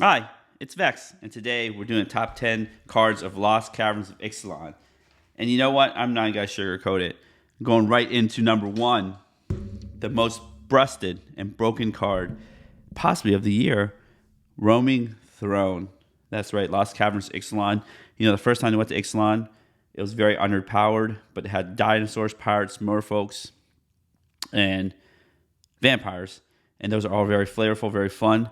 Hi, it's Vex, and today we're doing top 10 cards of Lost Caverns of IXALAN. And you know what? I'm not going to sugarcoat it. I'm going right into number one, the most busted and broken card, possibly of the year, Roaming Throne. That's right, Lost Caverns of IXALAN. You know, the first time I went to IXALAN, it was very underpowered, but it had dinosaurs, pirates, merfolks, and vampires. And those are all very flavorful, very fun.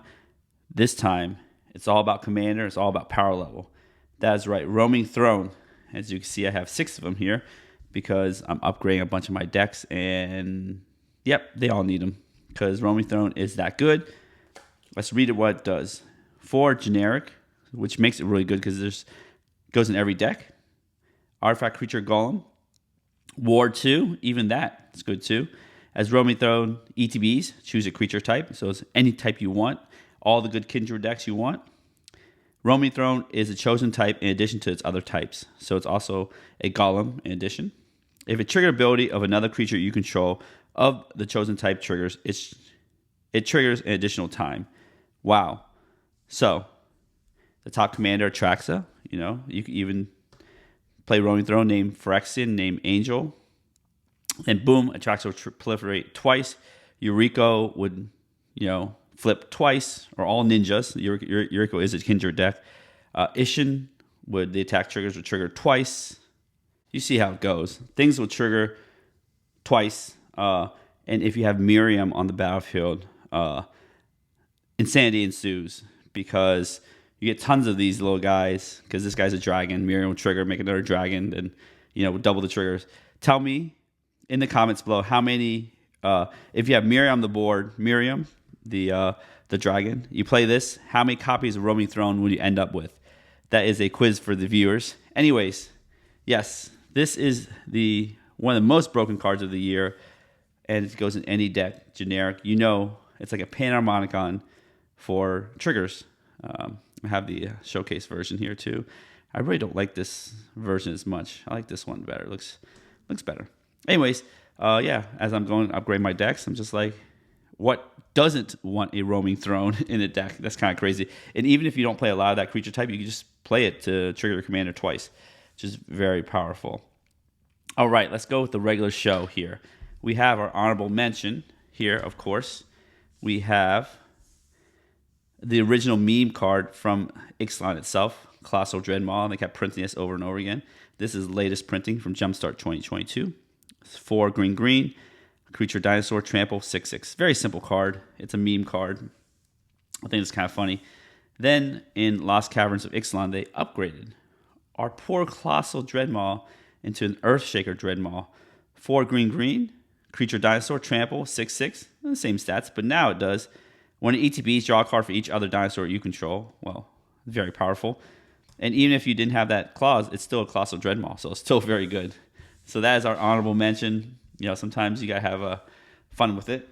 This time, it's all about commander. It's all about power level. That is right. Roaming Throne. As you can see, I have 6 of them here because I'm upgrading a bunch of my decks. And, yep, they all need them because Roaming Throne is that good. Let's read it what it does. 4 generic, which makes it really good because it goes in every deck. Artifact Creature Golem. Ward 2, even that is good too. As Roaming Throne ETBs, choose a creature type. So it's any type you want. All the good Kindred decks you want. Roaming Throne is a chosen type in addition to its other types. So it's also a golem in addition. If a trigger ability of another creature you control of the chosen type triggers, it triggers an additional time. Wow. So the top commander Atraxa, you can even play Roaming Throne, name Phyrexian, name Angel. And boom, Atraxa will proliferate twice. Eureka would, flip twice, or all ninjas. Eureka is a Kindred deck. Ishin, the attack triggers would trigger twice. You see how it goes. Things will trigger twice. And if you have Miriam on the battlefield, insanity ensues because you get tons of these little guys. Because this guy's a dragon. Miriam will trigger, make another dragon, then double the triggers. Tell me in the comments below how many. If you have Miriam on the board, Miriam, the dragon, you play this, how many copies of Roaming Throne would you end up with? That is a quiz for the viewers. Anyways, yes, this is one of the most broken cards of the year, and it goes in any deck, generic. It's like a Panharmonicon for triggers. I have the showcase version here too. I really don't like this version as much. I like this one better. It looks better. Anyways, as I'm going to upgrade my decks, I'm just like, what doesn't want a Roaming Throne in a deck? That's kind of crazy. And even if you don't play a lot of that creature type, you can just play it to trigger your commander twice, which is very powerful. All right, let's go with the regular show here. We have our honorable mention here, of course. We have the original meme card from IXALAN itself, Colossal Dreadmaw, and they kept printing this over and over again. This is the latest printing from Jumpstart 2022. It's 4 green. Creature Dinosaur, Trample, 6/6. Very simple card. It's a meme card. I think it's kind of funny. Then in Lost Caverns of Ixalan, they upgraded our poor Colossal Dreadmaw into an Earthshaker Dreadmaw. 4 green. Creature Dinosaur, Trample, 6/6. The same stats, but now it does. When it ETBs, draw a card for each other dinosaur you control. Well, very powerful. And even if you didn't have that clause, it's still a Colossal Dreadmaw, so it's still very good. So that is our honorable mention. Sometimes you got to have fun with it.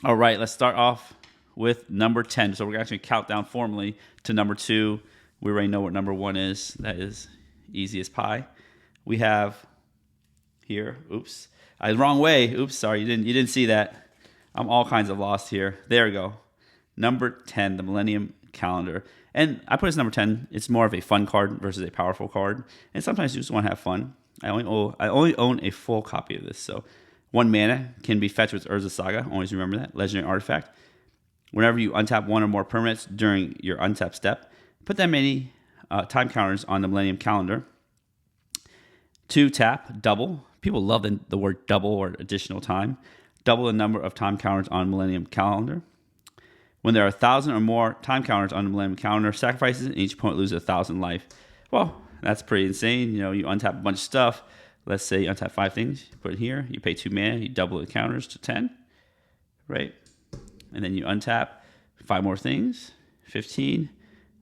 All right, let's start off with number 10. So we're actually count down formally to number 2. We already know what number 1 is. That is easy as pie. We have here, wrong way. Oops, sorry, you didn't see that. I'm all kinds of lost here. There we go. Number 10, the Millennium Calendar. And I put it as number 10. It's more of a fun card versus a powerful card. And sometimes you just want to have fun. I only own a full copy of this. So 1 mana can be fetched with Urza Saga. Always remember that. Legendary artifact. Whenever you untap 1 or more permanents during your untap step, put that many time counters on the Millennium Calendar. 2 tap, double. People love the word double or additional time. Double the number of time counters on Millennium Calendar. When there are 1,000 or more time counters on the Millennium Calendar, sacrifices and each opponent loses 1,000 life. Well, that's pretty insane. You untap a bunch of stuff. Let's say you untap 5 things. You put it here. You pay 2 mana. You double the counters to 10. Right? And then you untap 5 more things. 15.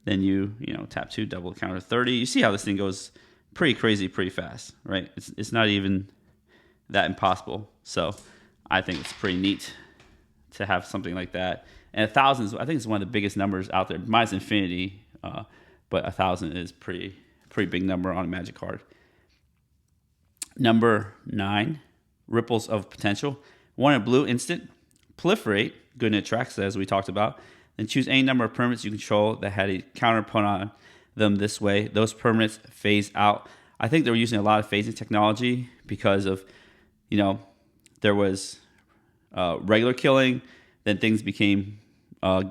Then you tap 2, double the counter to 30. You see how this thing goes pretty crazy, pretty fast. Right? It's not even that impossible. So I think it's pretty neat to have something like that. And 1,000, I think it's one of the biggest numbers out there. Minus infinity. But 1,000 is pretty big number on a Magic card. Number 9, Ripples of Potential. 1 in blue instant. Proliferate. Good in Atraxa, as we talked about. Then choose any number of permanents you control that had a counter put on them this way. Those permanents phase out. I think they were using a lot of phasing technology because of, there was regular killing, then things became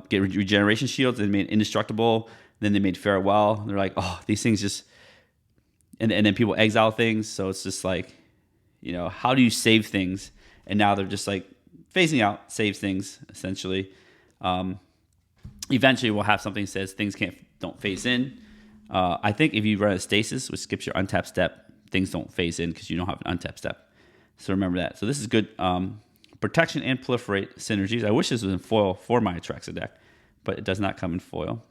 get regeneration shields, then made indestructible, then they made farewell. They're like, oh, these things just, and then people exile things. So it's just like, how do you save things? And now they're just like phasing out saves things essentially. Eventually we'll have something that says things don't phase in. I think if you run a stasis, which skips your untap step, things don't phase in because you don't have an untap step. So remember that. So this is good protection and proliferate synergies. I wish this was in foil for my Atraxa deck, but it does not come in foil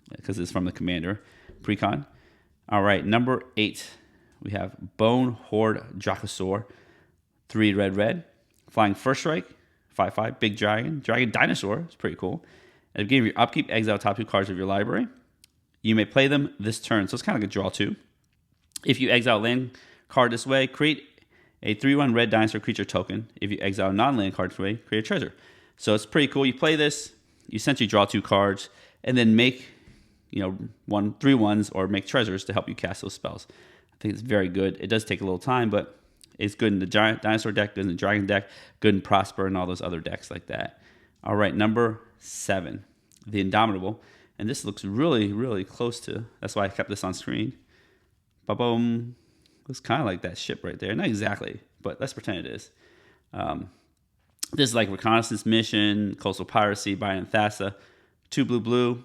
because it's from the Commander Precon. All right, number 8, we have Bone Horde Dracosaur, 3 red, flying first strike, 5/5, big dragon dinosaur. It's pretty cool. At the beginning of your upkeep, exile top 2 cards of your library. You may play them this turn, so it's kind of like a draw 2. If you exile land card this way, create a 3/1 red dinosaur creature token. If you exile non-land card this way, create a treasure. So it's pretty cool. You play this, you essentially draw 2 cards, and then make 3/1s or make treasures to help you cast those spells. I think it's very good. It does take a little time, but it's good in the giant dinosaur deck, good in the dragon deck, good in Prosper and all those other decks like that. All right, number 7, the Indomitable. And this looks really, really close to, that's why I kept this on screen. Ba-boom. Looks kind of like that ship right there. Not exactly, but let's pretend it is. This is like reconnaissance mission, coastal piracy, Bayern and Thassa. 2 blue.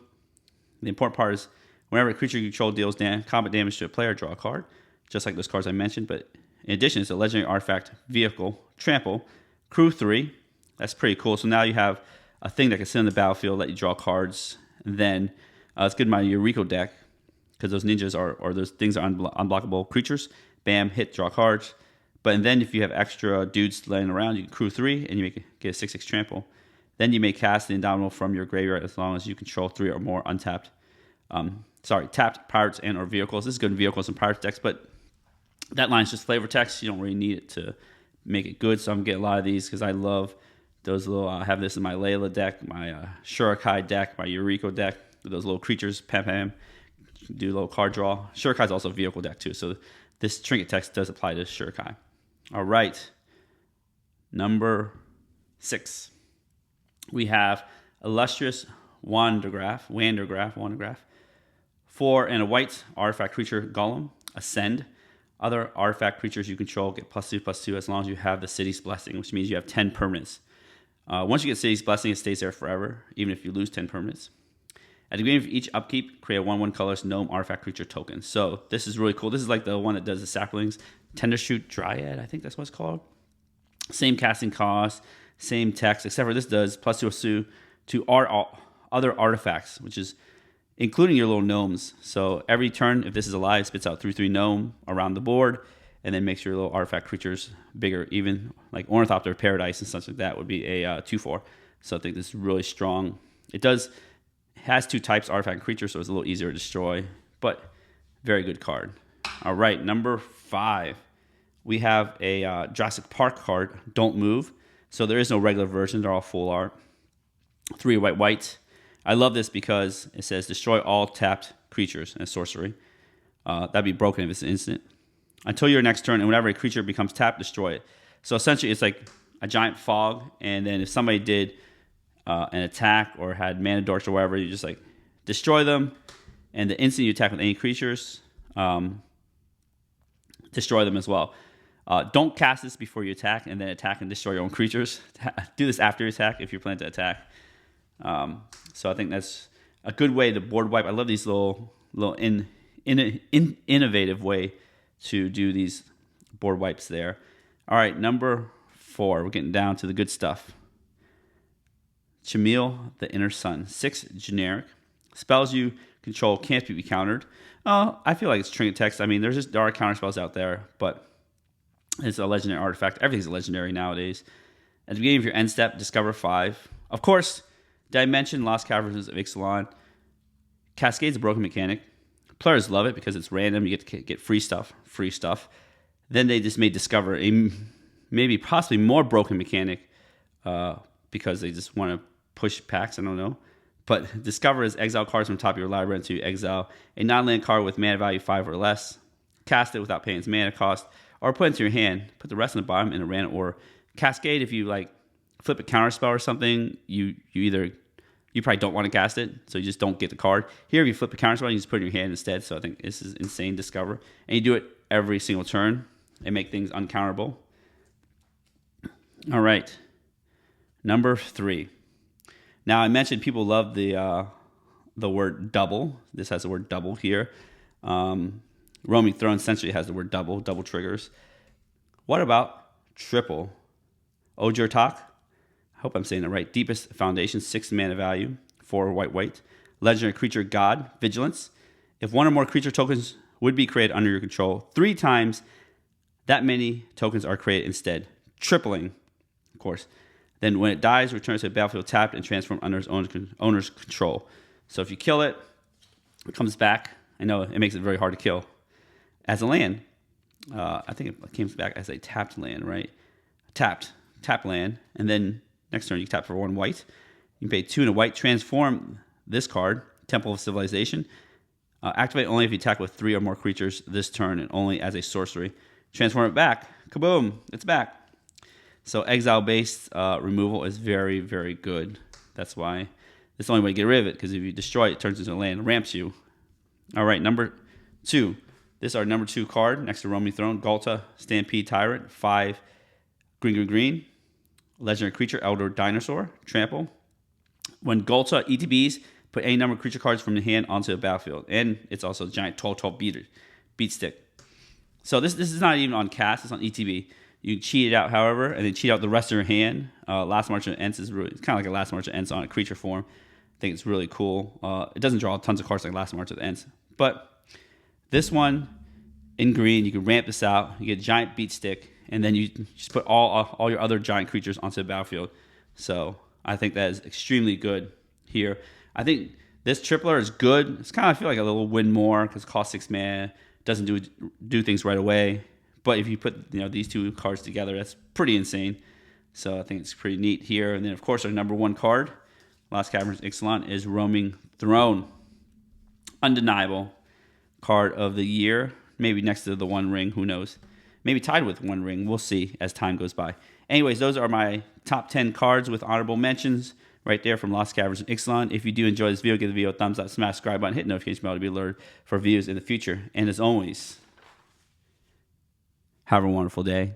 The important part is whenever a creature you control deals combat damage to a player, draw a card. Just like those cards I mentioned, but in addition, it's a legendary artifact, vehicle, trample, crew 3. That's pretty cool. So now you have a thing that can sit on the battlefield, let you draw cards. And then it's good in my Eureka deck because those ninjas or those things are unblockable creatures. Bam, hit, draw cards. But then if you have extra dudes laying around, you can crew 3 and you get a 6/6 trample. Then you may cast the Indomitable from your graveyard as long as you control 3 or more untapped. Tapped pirates and or vehicles. This is good in vehicles and pirates decks, but that line's just flavor text. You don't really need it to make it good. So I'm getting a lot of these because I love those little. I have this in my Layla deck, my Shurikai deck, my Eureka deck. Those little creatures, pam, do a little card draw. Shurikai's also a vehicle deck too. So this trinket text does apply to Shurikai. All right, number 6. We have illustrious Wandergraph. 4 and a white artifact creature golem. Ascend. Other artifact creatures you control get +2/+2 as long as you have the City's Blessing, which means you have 10 permanents. Once you get City's Blessing, it stays there forever, even if you lose 10 permanents. At the beginning of each upkeep, create a 1/1 colorless gnome artifact creature token. So this is really cool. This is like the one that does the saplings. Tendershoot Dryad, I think that's what it's called. Same casting cost, same text, except for this does +2/+2 to other artifacts, which is including your little gnomes. So every turn, if this is alive, spits out 3/3 gnome around the board, and then makes your little artifact creatures bigger. Even like Ornithopter Paradise and such like that would be a 2/4. So I think this is really strong. It has 2 types, artifact and creature, so it's a little easier to destroy, but very good card. All right, number 5. We have a Jurassic Park card, Don't Move. So there is no regular version. They're all full art. 3 white. I love this because it says destroy all tapped creatures and sorcery. That'd be broken if it's an instant. Until your next turn, and whenever a creature becomes tapped, destroy it. So essentially, it's like a giant fog, and then if somebody did an attack or had mana dorks or whatever, you just like destroy them, and the instant you attack with any creatures, destroy them as well. Don't cast this before you attack, and then attack and destroy your own creatures. Do this after you attack if you're planning to attack. So I think that's a good way to board wipe. I love these little innovative way to do these board wipes there. All right, number 4. We're getting down to the good stuff. Chamil, the Inner Sun. 6 generic. Spells you control can't be countered. I feel like it's trinket text. I mean, there are counter spells out there, but it's a legendary artifact. Everything's legendary nowadays. At the beginning of your end step, discover 5. Of course, did I mention Lost Caverns of Ixalan? Cascade's a broken mechanic. Players love it because it's random. You get to get free stuff. Then they just may discover a maybe possibly more broken mechanic because they just want to push packs. I don't know. But discover is exile cards from the top of your library until you exile a non-land card with mana value 5 or less. Cast it without paying its mana cost, or put it into your hand. Put the rest on the bottom in a random or cascade. If you like flip a counter spell or something, you probably don't want to cast it, so you just don't get the card. Here, if you flip a counter spell, you just put it in your hand instead. So I think this is insane. Discover, and you do it every single turn and make things uncounterable. All right, number 3. Now I mentioned people love the word double. This has the word double here. Roaming Throne essentially has the word double triggers. What about triple? Ojurtak, I hope I'm saying it right. Deepest Foundation, 6 mana value, 4 white. Legendary creature God, Vigilance. If one or more creature tokens would be created under your control, 3 times that many tokens are created instead. Tripling, of course. Then when it dies, returns to the battlefield tapped and transformed under its owner's control. So if you kill it, it comes back. I know it makes it very hard to kill. As a land, I think it comes back as a tapped land, right? Tapped land, and then next turn you tap for 1 white. You can pay 2 and a white. Transform this card, Temple of Civilization. Activate only if you attack with 3 or more creatures this turn, and only as a sorcery. Transform it back. Kaboom! It's back. So exile-based removal is very, very good. That's why it's the only way to get rid of it, because if you destroy it, it turns into a land, ramps you. All right, number 2. This is our number 2 card next to Roaming Throne. Galta, Stampede Tyrant, 5 green. Legendary creature, Elder Dinosaur, trample. When Galta ETBs, put any number of creature cards from the hand onto the battlefield. And it's also a giant 12/12 beat stick. So this is not even on cast, it's on ETB. You cheat it out, however, and then cheat out the rest of your hand. Last March of Ents is really, it's kind of like a Last March of Ents on a creature form. I think it's really cool. It doesn't draw tons of cards like Last March of Ents. But this one, in green, you can ramp this out. You get a giant beat stick, and then you just put all your other giant creatures onto the battlefield. So I think that is extremely good here. I think this tripler is good. It's kind of, I feel like a little win more because it costs 6 mana. Doesn't do things right away. But if you put these 2 cards together, that's pretty insane. So I think it's pretty neat here. And then, of course, our number 1 card, Last Caverns IXALAN, is Roaming Throne. Undeniable card of the year. Maybe next to the One Ring. Who knows? Maybe tied with One Ring. We'll see as time goes by. Anyways, those are my top 10 cards with honorable mentions right there from Lost Caverns and Ixalan. If you do enjoy this video, give the video a thumbs up, smash the subscribe button, hit the notification bell to be alerted for videos in the future. And as always, have a wonderful day.